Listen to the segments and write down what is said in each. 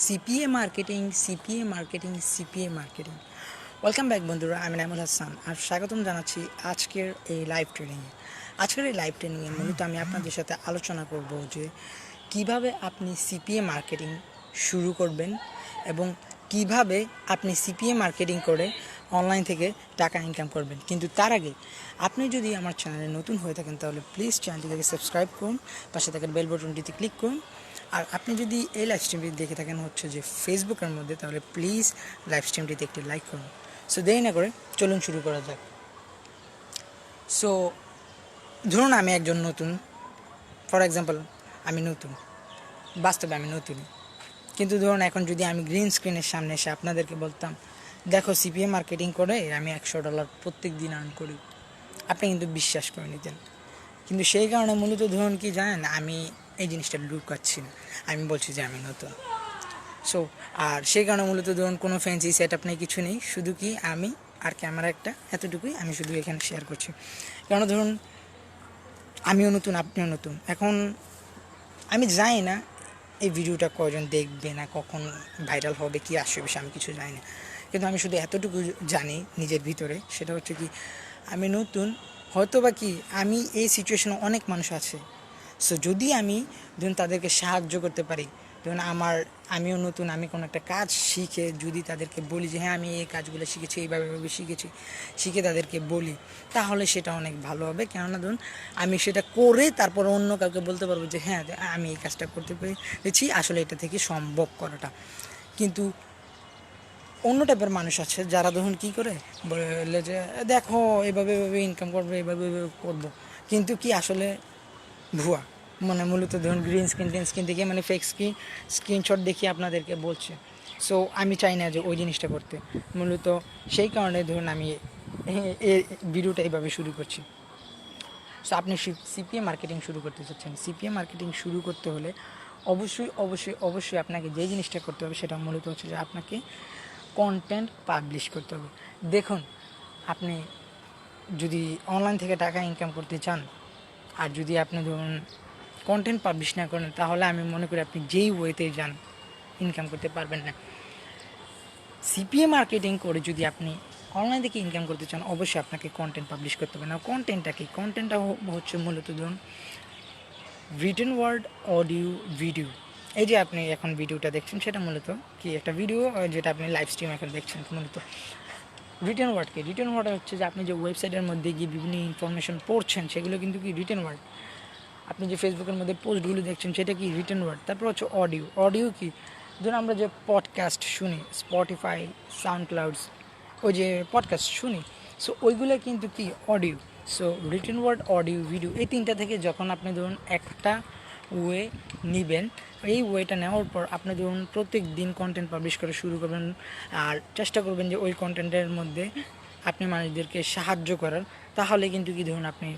CPA marketing. Welcome back বন্ধুরা, আমি নাইমুল হাসান আর স্বাগতম জানাচ্ছি আজকের এই লাইভ ট্রেনিংয়ে। মূলত আমি আপনাদের সাথে আলোচনা করব যে কিভাবে আপনি সিপিএ মার্কেটিং শুরু করবেন এবং কিভাবে আপনি সিপিএ মার্কেটিং করে অনলাইন থেকে টাকা ইনকাম করবেন। কিন্তু তার আগে আপনি যদি আমার চ্যানেলে নতুন হয়ে থাকেন তাহলে প্লিজ চ্যানেলটিকে সাবস্ক্রাইব করুন, পাশে থাকা বেল বাটনটিতে ক্লিক করুন। আর আপনি যদি এই লাইভ স্ট্রিমটি দেখে থাকেন হচ্ছে যে ফেসবুকের মধ্যে, তাহলে প্লিজ লাইভ স্ট্রিমটিতে একটি লাইক করুন। সো দেরি না করে চলুন শুরু করা যাক। সো ধরুন আমি একজন নতুন, ফর এক্সাম্পল আমি নতুন, বাস্তবে আমি নতুন, কিন্তু ধরুন এখন যদি আমি গ্রিন স্ক্রিনের সামনে এসে আপনাদেরকে বলতাম, দেখো সিপিএ মার্কেটিং করে আমি $100 প্রত্যেক দিন আর্ন করি, আপনি কিন্তু বিশ্বাস করে নিতেন। কিন্তু সেই কারণে মূলত ধরুন কি জানেন, আমি এই জিনিসটা লুকাচ্ছি না, আমি বলছি যে আমি নতুন। সো আর সেই কারণে মূলত ধরুন কোনো ফ্যান্সি সেট আপ নেই, কিছু নেই, শুধু কি আমি আর ক্যামেরা একটা, এতটুকুই আমি শুধু এখানে শেয়ার করছি। কারণ ধরুন আমিও নতুন, আপনিও নতুন। এখন আমি জানি না এই ভিডিওটা কজন দেখবে, না কখন ভাইরাল হবে, কি আসবে আমি কিছু জানি না, কিন্তু আমি শুধু এতটুকু জানি নিজের ভিতরে, সেটা হচ্ছে কি আমি নতুন, হয়তো বা কি আমি এই সিচুয়েশনে অনেক মানুষ আছে। সো যদি আমি ধরুন তাদেরকে সাহায্য করতে পারি, ধরুন আমিও নতুন, আমি কোনো একটা কাজ শিখে যদি তাদেরকে বলি যে হ্যাঁ আমি এই কাজগুলো শিখেছি, এইভাবে শিখে তাদেরকে বলি, তাহলে সেটা অনেক ভালো হবে। কেননা ধরুন আমি সেটা করে তারপর অন্য কাউকে বলতে পারবো যে হ্যাঁ আমি এই কাজটা করতে পেরেছি, আসলে এটা থেকে সম্ভব করাটা। কিন্তু অন্য টাইপের মানুষ আছে যারা ধরুন কী করে বলে যে দেখো এভাবে ইনকাম করবে, এভাবে করবো, কিন্তু কি আসলে ভুয়া, মানে মূলত ধরুন গ্রিন স্ক্রিন থেকে মানে ফেক স্ক্রিনশট দেখিয়ে আপনাদেরকে বলছে। সো আমি চাই না যে ওই জিনিসটা করতে, মূলত সেই কারণে ধরুন আমি এই ভিডিওটা এইভাবে শুরু করছি। সো আপনি সিপিএ মার্কেটিং শুরু করতে চাচ্ছেন, সিপিএ মার্কেটিং শুরু করতে হলে অবশ্যই আপনাকে যে জিনিসটা করতে হবে সেটা মূলত হচ্ছে যে আপনাকে কন্টেন্ট পাবলিশ করতে হবে। দেখুন, আপনি যদি অনলাইন থেকে টাকা ইনকাম করতে চান আর যদি আপনি ধরুন কন্টেন্ট পাবলিশ না করেন, তাহলে আমি মনে করি আপনি যেই ওয়েতে যান ইনকাম করতে পারবেন না। সিপিএ মার্কেটিং করে যদি আপনি অনলাইন থেকে ইনকাম করতে চান, অবশ্যই আপনাকে কন্টেন্ট পাবলিশ করতে হবে। না কন্টেন্টটা কি, কন্টেন্টটা হচ্ছে মূলত ধরুন রিটেন ওয়ার্ড, অডিও, ভিডিও। এই যে আপনি এখন ভিডিওটা দেখছেন সেটা মূলত কি একটা ভিডিও, যেটা আপনি লাইভ স্ট্রিম এখন দেখছেন। মূলত রিটেন ওয়ার্ডকে, রিটেন ওয়ার্ড হচ্ছে যে আপনি যে ওয়েবসাইটের মধ্যে গিয়ে বিভিন্ন ইনফরমেশন পড়ছেন সেগুলো কিন্তু কি রিটেন ওয়ার্ড। আপনি যে ফেসবুকের মধ্যে পোস্টগুলো দেখছেন সেটা কি রিটেন ওয়ার্ড। তারপর হচ্ছে অডিও, অডিও কি, ধরুন আমরা যে পডকাস্ট শুনি, স্পটিফাই, সাউন্ড ক্লাউডস, ওই যে পডকাস্ট শুনি, সো ওইগুলো কিন্তু কি audio. So written word, audio, video, এই তিনটা থেকে যখন আপনি ধরুন একটা ওয়ে নেবেন, এই ওয়েটা নেওয়ার পর আপনি ধরুন প্রত্যেক দিন কন্টেন্ট পাবলিশ করা শুরু করবেন আর চেষ্টা করবেন যে ওই কন্টেন্টের মধ্যে আপনি মানুষদেরকে সাহায্য করার, তাহলে কিন্তু কি ধরুন আপনি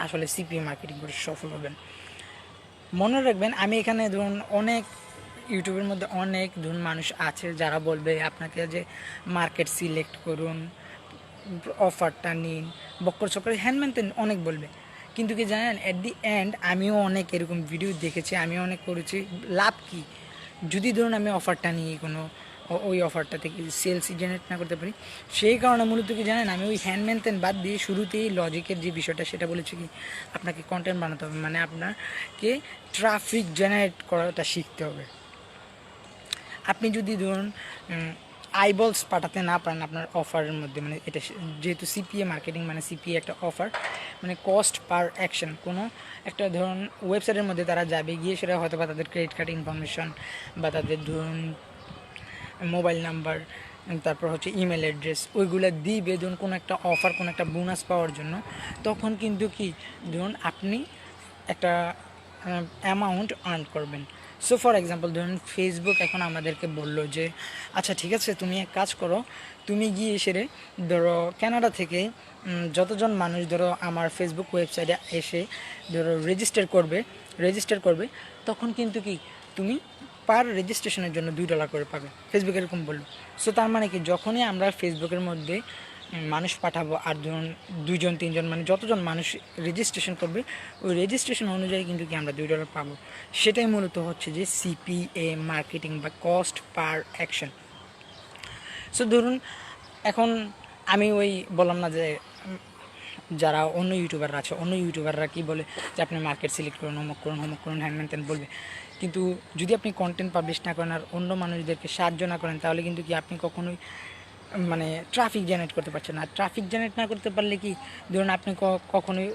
আসলে সিপিএ মার্কেটিং করে সফল হবেন। মনে রাখবেন, আমি এখানে ধরুন অনেক ইউটিউবের মধ্যে অনেক ধরুন মানুষ আছে যারা বলবে আপনাকে যে মার্কেট সিলেক্ট করুন, অফারটা নিন, বক্কর চক্কর হ্যান্ডম্যান তেন অনেক বলবে, কিন্তু কি জানেন অ্যাট দি এন্ড আমিও অনেক এরকম ভিডিও দেখেছি, আমিও অনেক করেছি। লাভ কি, যদি ধরুন আমি অফারটা নিয়ে কোনো ওই অফারটা থেকে সেলস জেনারেট না করতে পারি। সেই কারণে মূলত কি জানেন, আমি ওই হ্যান্ডম্যান তেন বাদ দিয়ে শুরুতেই লজিকের যে বিষয়টা সেটা বলেছি কি আপনাকে কন্টেন্ট বানাতে হবে, মানে আপনাকে ট্রাফিক জেনারেট করাটা শিখতে হবে। আপনি যদি ধরুন আইবলস পাঠাতে না পারেন আপনার অফারের মধ্যে, মানে এটা যেহেতু সিপিএ মার্কেটিং মানে সিপিএ একটা অফার, মানে কস্ট পার অ্যাকশন, কোনো একটা ধরুন ওয়েবসাইটের মধ্যে তারা যাবে, গিয়ে সেটা হয়তো বা তাদের ক্রেডিট কার্ড ইনফরমেশন বা তাদের ধরুন মোবাইল নাম্বার, তারপর হচ্ছে ইমেল অ্যাড্রেস, ওইগুলো দিবে ধরুন কোনো একটা অফার, কোনো একটা বোনাস পাওয়ার জন্য। তখন কিন্তু কি ধরুন আপনি একটা অ্যামাউন্ট আর্ন করবেন। সো ফর এক্সাম্পল ধরুন ফেসবুক এখন আমাদেরকে বললো যে আচ্ছা ঠিক আছে, তুমি এক কাজ করো, তুমি গিয়ে সেরে ধরো কানাডা থেকে যতজন মানুষ ধরো আমার ফেসবুক ওয়েবসাইটে এসে ধরো রেজিস্টার করবে, তখন কিন্তু কি তুমি পার রেজিস্ট্রেশনের জন্য $2 করে পাবে, ফেসবুক এরকম বললো। সো তার মানে কি, যখনই আমরা ফেসবুকের মধ্যে মানুষ পাঠাবো, আর ধরুন 2 জন 3 জন মানে যতজন মানুষ রেজিস্ট্রেশন করবে ওই রেজিস্ট্রেশন অনুযায়ী কিন্তু কি আমরা $2 পাবো। সেটাই মূলত হচ্ছে যে সিপিএ মার্কেটিং বা কস্ট পার অ্যাকশন। সো ধরুন এখন আমি ওই বললাম না যে যারা অন্য ইউটিউবাররা আছে, অন্য ইউটিউবাররা কি বলে যে আপনি মার্কেট সিলেক্ট করুন, হোমওয়ার্ক করুন, হোমওয়ার্ক করুন, হ্যান ত্যান বলবে। কিন্তু যদি আপনি কন্টেন্ট পাবলিশ না করেন আর অন্য মানুষদেরকে সাহায্য না করেন, তাহলে কিন্তু কি আপনি কখনোই মানে ট্রাফিক জেনারেট করতে পারছেন না। ট্রাফিক জেনারেট না করতে পারলে কি ধরুন আপনি কখনোই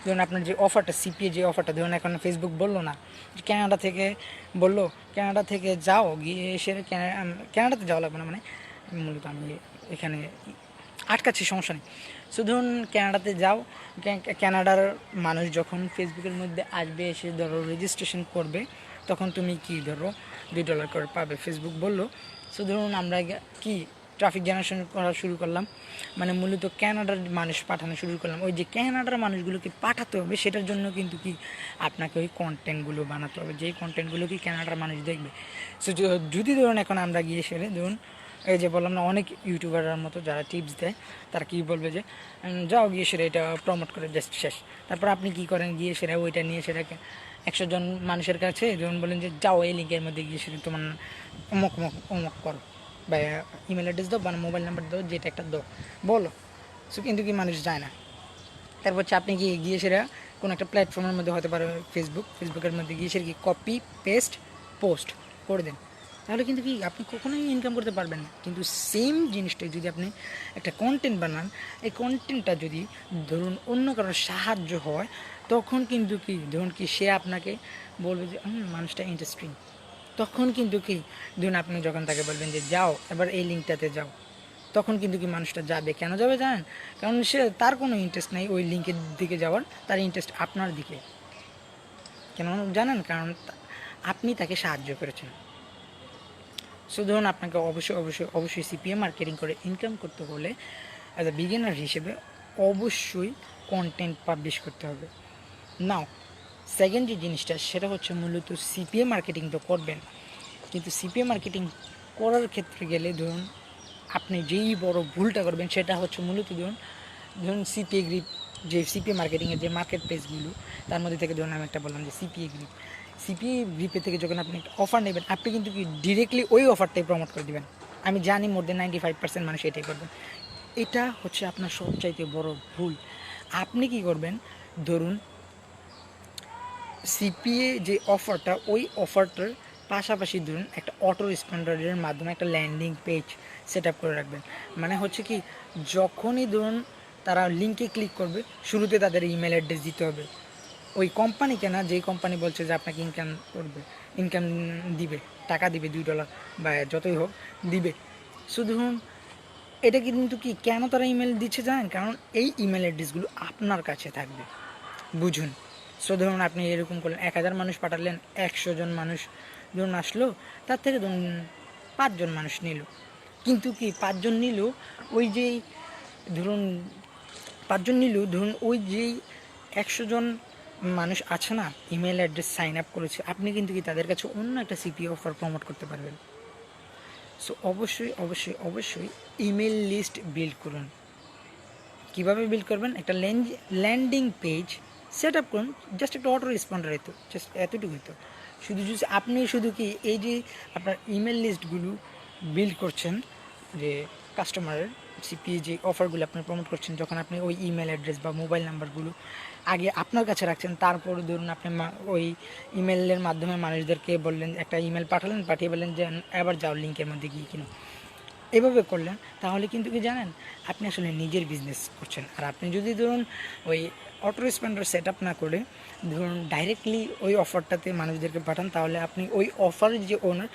ধরুন আপনার যে অফারটা সিপিএ যে অফারটা ধরুন এখন ফেসবুক বললো না যে কানাডা থেকে বললো ক্যানাডা থেকে যাও গিয়ে এসে ক্যানাডাতে যাওয়া লাগবে না, মানে মূলত আমি এখানে আটকাচ্ছি, সমস্যা নেই। সো ধরুন ক্যানাডাতে যাও, ক্যানাডার মানুষ যখন ফেসবুকের মধ্যে আসবে এসে ধরো রেজিস্ট্রেশন করবে, তখন তুমি কি ধরো $2 করে পাবে, ফেসবুক বললো। সো ধরুন আমরা কি ট্রাফিক জেনারেশন করা শুরু করলাম, মানে মূলত ক্যানাডার মানুষ পাঠানো শুরু করলাম। ওই যে ক্যানাডার মানুষগুলোকে পাঠাতে হবে, সেটার জন্য কিন্তু কি আপনাকে ওই কন্টেন্টগুলো বানাতে হবে, যেই কন্টেন্টগুলো কি ক্যানাডার মানুষ দেখবে। সো যদি ধরুন এখন আমরা গিয়ে সেরে ধরুন এই যে বললাম না অনেক ইউটিউবারের মতো যারা টিপস দেয়, তারা কী বলবে যে যাও গিয়ে সেটা এটা প্রমোট করে জাস্ট শেষ। তারপর আপনি কি করেন, গিয়ে সেটা ওইটা নিয়ে সেটাকে 100 জন মানুষের কাছে ধরুন বলেন যে যাও এই লিঙ্কের মধ্যে গিয়ে সেটা তোমার অমুক অমুক অমুক করো, বা ইমেল অ্যাড্রেস দাও বা মোবাইল নাম্বার দাও, যেটা একটা দাও বলো। সো কিন্তু কি মানুষ যায় না। তারপর হচ্ছে আপনি কি গিয়ে সেটা কোনো একটা প্ল্যাটফর্মের মধ্যে হতে পারে ফেসবুকের মধ্যে গিয়ে সেটা কি কপি পেস্ট পোস্ট করে দেন, তাহলে কিন্তু কি আপনি কখনোই ইনকাম করতে পারবেন না। কিন্তু সেম জিনিসটাই যদি আপনি একটা কন্টেন্ট বানান, এই কন্টেন্টটা যদি ধরুন অন্য কারোর সাহায্য হয়, তখন কিন্তু কি ধরুন কি সে আপনাকে বলবে যে মানুষটা ইন্টারেস্টিং, তখন কিন্তু কি ধরুন আপনি যখন তাকে বলবেন যে যাও এবার এই লিঙ্কটাতে যাও, তখন কিন্তু কি মানুষটা যাবে। কেন যাবে জানেন? কারণ সে তার কোনো ইন্টারেস্ট নেই ওই লিঙ্কের দিকে যাওয়ার, তার ইন্টারেস্ট আপনার দিকে। কেন জানেন? কারণ আপনি তাকে সাহায্য করেছেন। সো ধরুন আপনাকে অবশ্যই সিপিএ মার্কেটিং করে ইনকাম করতে হলে অ্যাজ এ বিগিনার হিসেবে অবশ্যই কন্টেন্ট পাবলিশ করতে হবে। নাও সেকেন্ড যে জিনিসটা সেটা হচ্ছে মূলত সিপিএ মার্কেটিং তো করবেন, কিন্তু সিপিএ মার্কেটিং করার ক্ষেত্রে গেলে ধরুন আপনি যেই বড় ভুলটা করবেন সেটা হচ্ছে মূলত ধরুন সিপিএ গ্রিপ, যে সিপিএ মার্কেটিংয়ের যে মার্কেট প্লেসগুলো তার মধ্যে থেকে ধরুন আমি একটা বললাম যে সিপিএ গ্রিপে থেকে যখন আপনি অফার নেবেন, আপনি কিন্তু কি ডিরেক্টলি ওই অফারটাই প্রমোট করে দেবেন। আমি জানি মোর দেন 95% মানুষ এটাই করবেন। এটা হচ্ছে আপনার সবচাইতে বড় ভুল। আপনি কি করবেন, ধরুন সিপিএ যে অফারটা ওই অফারটার পাশাপাশি ধরুন একটা অটো রেসপন্ডারের মাধ্যমে একটা ল্যান্ডিং পেজ সেট আপ করে রাখবেন। মানে হচ্ছে কি যখনই ধরুন তারা লিঙ্কে ক্লিক করবে, শুরুতে তাদের ইমেল অ্যাড্রেস দিতে হবে, ওই কোম্পানিকে না, যেই কোম্পানি বলছে যে আপনাকে ইনকাম দিবে, টাকা দিবে $2 বা যতই হোক দিবে। শুধু ধরুন এটা কিন্তু কি কেন তারা ইমেল দিচ্ছে জানেন? কারণ এই ইমেল অ্যাড্রেসগুলো আপনার কাছে থাকবে, বুঝুন। সো ধরুন আপনি এরকম করলেন 1000 মানুষ পাঠালেন, 100 জন মানুষ ধরুন আসলো, তার থেকে ধরুন 5 জন মানুষ নিল। কিন্তু কি 5 জন নিল, ওই যেই ধরুন 5 জন নিল, ধরুন ওই যেই 100 জন মানুষ আছে না ইমেল অ্যাড্রেস সাইন আপ করেছে, আপনি কিন্তু কি তাদের কাছে অন্য একটা সিপিএ অফার প্রমোট করতে পারবেন। সো অবশ্যই ইমেল লিস্ট বিল্ড করুন। কীভাবে বিল্ড করবেন? একটা ল্যান্ডিং পেজ সেট আপ করুন, জাস্ট একটা অটো রেসপন্ডার, হতো জাস্ট এতটুকুই তো। আপনি শুধু কি এই যে আপনার ইমেল লিস্টগুলো বিল্ড করছেন, যে কাস্টমারের সিপিএ যে অফারগুলো আপনি প্রমোট করছেন, যখন আপনি ওই ইমেল অ্যাড্রেস বা মোবাইল নাম্বারগুলো আগে আপনার কাছে রাখছেন, তারপর ধরুন আপনি ওই ইমেলের মাধ্যমে মানুষদেরকে বললেন, একটা ইমেল পাঠিয়ে বললেন যে এবার যাও লিঙ্কের মধ্যে গিয়ে কিনো, এভাবে করলেন, তাহলে কিন্তু কি জানেন আপনি আসলে নিজের বিজনেস করছেন। আর আপনি যদি ধরুন ওই অটো রেসপন্ডার সেট আপ না করে ধরুন ডাইরেক্টলি ওই অফারটাতে মানুষদেরকে পাঠান, তাহলে আপনি ওই অফারের যে ওনার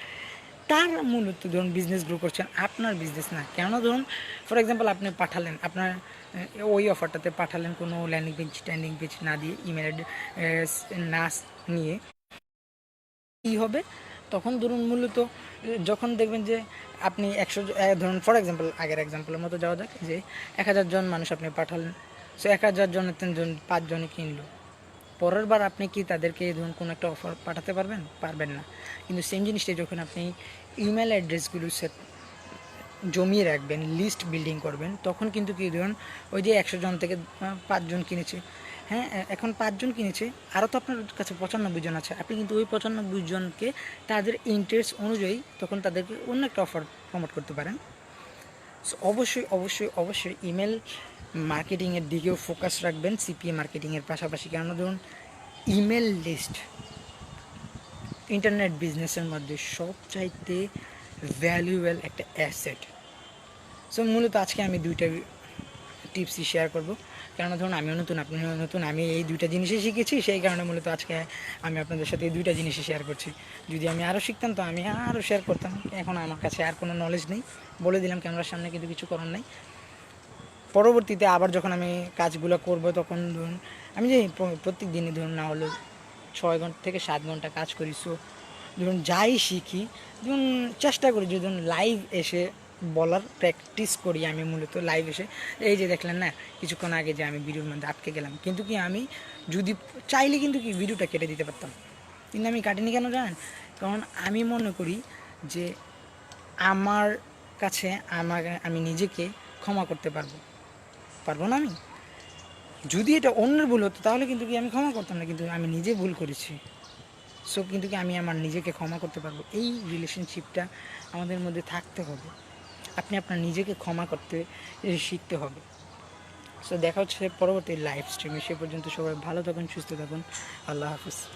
তার মূলত ধরুন বিজনেস গ্রো করছেন, আপনার বিজনেস না। কেন ধরুন ফর এক্সাম্পল আপনি পাঠালেন আপনার ওই অফারটাতে পাঠালেন কোনো ল্যান্ডিং পেজ না দিয়ে, ইমেল অ্যাড্রেস না নিয়ে, কী হবে তখন ধরুন মূলত যখন দেখবেন যে আপনি 100 ধরুন ফর এক্সাম্পল আগের এক্সাম্পলের মতো যাওয়া যাক, যে 1000 জন মানুষ আপনি পাঠালেন, সো 1000 জনের 5 জনই কিনলো। পরের বার আপনি কি তাদেরকে ধরুন কোনো একটা অফার পাঠাতে পারবেন না। কিন্তু সেম জিনিসটাই যখন আপনি ইমেল অ্যাড্রেসগুলো জমিয়ে রাখবেন, লিস্ট বিল্ডিং করবেন, তখন কিন্তু কি ধরুন ওই যে 100 জন থেকে 5 জন কিনেছে, হ্যাঁ এখন 5 জন কিনেছে, আরও তো আপনার কাছে 95 জন আছে, আপনি কিন্তু ওই 95 জনকে তাদের ইন্টারেস্ট অনুযায়ী তখন তাদেরকে অন্য একটা অফার প্রমোট করতে পারেন। সো অবশ্যই অবশ্যই অবশ্যই ইমেল মার্কেটিংয়ের দিকেও ফোকাস রাখবেন সিপিএ মার্কেটিংয়ের পাশাপাশি, কেননা ধরুন ইমেল লিস্ট ইন্টারনেট বিজনেসের মধ্যে সবচাইতে ভ্যালুয়েবল একটা অ্যাসেট। সো মূলত আজকে আমি দুইটা টিপসই শেয়ার করব, কেননা ধরুন আমিও নতুন, আপনিও নতুন, আমি এই দুইটা জিনিসই শিখেছি, সেই কারণে মূলত আজকে আমি আপনাদের সাথে এই দুইটা জিনিসই শেয়ার করছি। যদি আমি আরও শিখতাম তো আমি আরও শেয়ার করতাম, এখন আমার কাছে আর কোনো নলেজ নেই, বলে দিলাম ক্যামেরার সামনে, কিন্তু কিছু করার নেই। পরবর্তীতে আবার যখন আমি কাজগুলো করব তখন ধরুন আমি যে প্রত্যেক দিনই ধরুন না হলেও 6 ঘন্টা থেকে 7 ঘন্টা কাজ করি, সো ধরুন যাই শিখি ধরুন চেষ্টা করি যে ধরুন লাইভ এসে বলার প্র্যাকটিস করি। আমি মূলত লাইভ এসে, এই যে দেখলেন না কিছুক্ষণ আগে যে আমি ভিডিওর মধ্যে আটকে গেলাম, কিন্তু কি আমি যদি চাইলে কিন্তু কি ভিডিওটা কেটে দিতে পারতাম, কিন্তু আমি কাটিনি কেন জানেন? কারণ আমি মনে করি যে আমার কাছে আমি নিজেকে ক্ষমা করতে পারবো না আমি, যদি এটা অন্যের ভুল হতো তাহলে কিন্তু কি আমি ক্ষমা করতাম না, কিন্তু আমি নিজে ভুল করেছি, সো কিন্তু কি আমি আমার নিজেকে ক্ষমা করতে পারবো। এই রিলেশনশিপটা আমাদের মধ্যে থাকতে হবে, আপনি আপনার নিজেকে ক্ষমা করতে শিখতে হবে। সো দেখা হচ্ছে পরবর্তী লাইভ স্ট্রিমে, সে পর্যন্ত সবাই ভালো থাকুন, সুস্থ থাকুন, আল্লাহ হাফিজ।